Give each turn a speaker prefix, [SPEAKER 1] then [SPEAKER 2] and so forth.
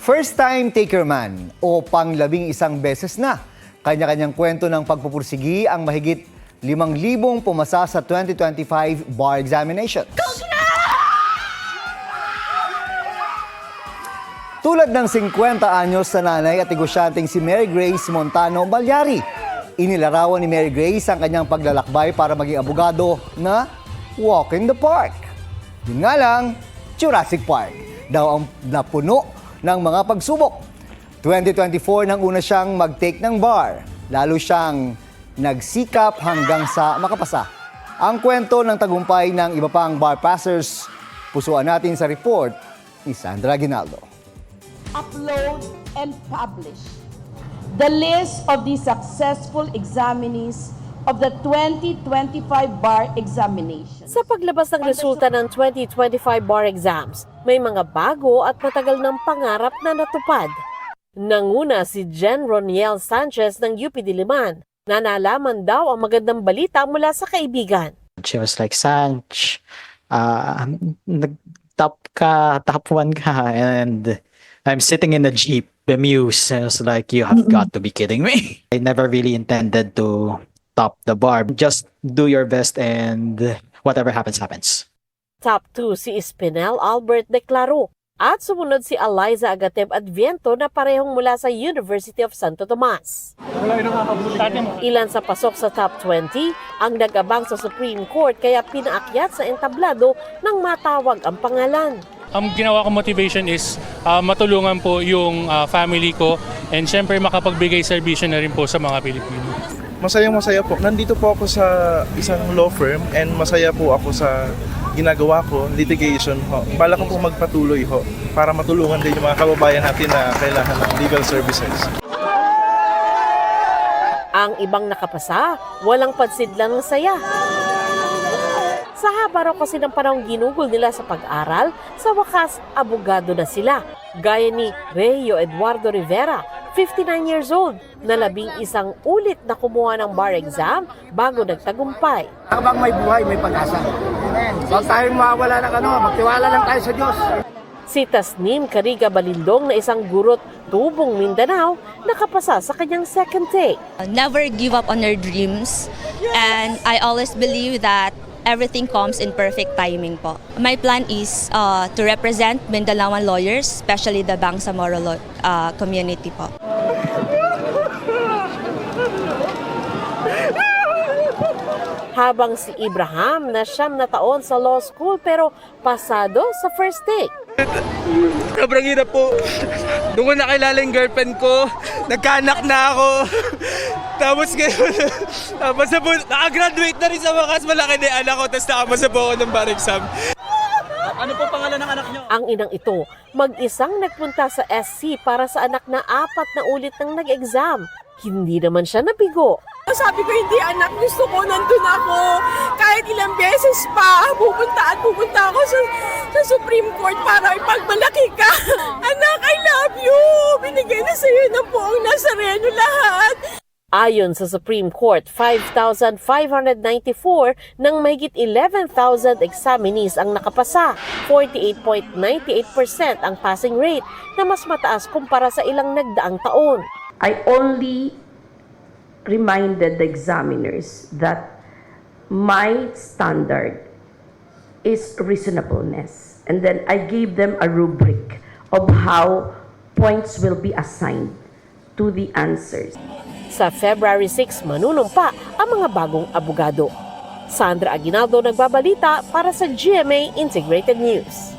[SPEAKER 1] First time taker man o pang-11 beses na. Kanya-kanyang kwento ng pagpupursigi ang mahigit 5,000 pumasa sa 2025 bar examination. Tulad ng 50 anyos na nanay at negosyanteng si Mary Grace Montano Balyari, inilarawan ni Mary Grace ang kanyang paglalakbay para maging abogado na walk in the park. Yun nga lang, Jurassic Park daw ang napuno ng mga pagsubok. 2024 nang una siyang mag-take ng bar, lalo siyang nagsikap hanggang sa makapasa. Ang kwento ng tagumpay ng iba pang bar passers, pusuan natin sa report ni Sandra Aguinaldo.
[SPEAKER 2] Upload and publish the list of the successful examinees of the 2025 bar examination.
[SPEAKER 3] Sa paglabas ng resulta ng 2025 bar exams, may mga bago at matagal ng pangarap na natupad. Nanguna si Jen Roniel Sanchez ng UP Diliman na nalaman daw ang magandang balita mula sa kaibigan.
[SPEAKER 4] She was like, Sanch, nag-top 1 ka, and I'm sitting in the Jeep, bemused. I was like, you have got to be kidding me. I never really intended to top the bar. Just do your best and whatever happens, happens.
[SPEAKER 3] Top 2 si Espinel Albert Declaro at sumunod si Eliza Agateb Adviento na parehong mula sa University of Santo Tomas. Ilan sa pasok sa top 20 ang nag-abang sa Supreme Court kaya pinaakyat sa entablado nang matawag ang pangalan.
[SPEAKER 5] Ang ginawa kong motivation is matulungan po yung family ko and syempre makapagbigay serbisyo na rin po sa mga Pilipino.
[SPEAKER 6] Masaya po. Nandito po ako sa isang law firm and masaya po ako sa ginagawa ko, litigation ho. Bala ko po magpatuloy ho para matulungan din yung mga kababayan natin na kailangan ng legal services.
[SPEAKER 3] Ang ibang nakapasa, walang pansidlan ng saya. Sa haba raw kasi ng panahong ginugol nila sa pag-aral, sa wakas, abogado na sila. Gaya ni Reyo Eduardo Rivera, 59 years old, na 11 ulit na kumuha ng bar exam bago nagtagumpay.
[SPEAKER 7] Habang may buhay, may pag-asa. Huwag tayong mawawala ng magtiwala lang tayo sa Diyos.
[SPEAKER 3] Si Tasnim Cariga Balindong na isang gurot tubong Mindanao, nakapasa sa kanyang second take.
[SPEAKER 8] Never give up on your dreams, and I always believe that everything comes in perfect timing po. My plan is to represent Mindanaoan lawyers, especially the Bangsamoro community po.
[SPEAKER 3] Habang si Ibrahim na 9 na taon sa law school pero pasado sa first take.
[SPEAKER 9] Sobrang hirap po. Doon ko nakilala yung girlfriend ko, nagkaanak na ako. Tapos ngayon, nakagraduate na rin sa wakas, malaki na yung anak ko, tapos nakapasa po ako ng bar exam.
[SPEAKER 10] Ano po pangalan ng anak niyo?
[SPEAKER 3] Ang inang ito, mag-isang nagpunta sa SC para sa anak na 4 na ulit nang nag-exam. Hindi naman siya nabigo.
[SPEAKER 2] Sabi ko, hindi anak, gusto ko, nandun ako. Kahit ilang beses pa, pupunta ako sa Supreme Court para ipagmalaki ka. Anak, I love you! Binigay na sa'yo ng buong Nazareno lahat.
[SPEAKER 3] Ayon sa Supreme Court, 5,594 ng mahigit 11,000 examinees ang nakapasa. 48.98% ang passing rate na mas mataas kumpara sa ilang nagdaang taon.
[SPEAKER 11] I only reminded the examiners that my standard is reasonableness. And then I gave them a rubric of how points will be assigned to the answers.
[SPEAKER 3] Sa February 6, manunumpa ang mga bagong abogado. Sandra Aguinaldo nagbabalita para sa GMA Integrated News.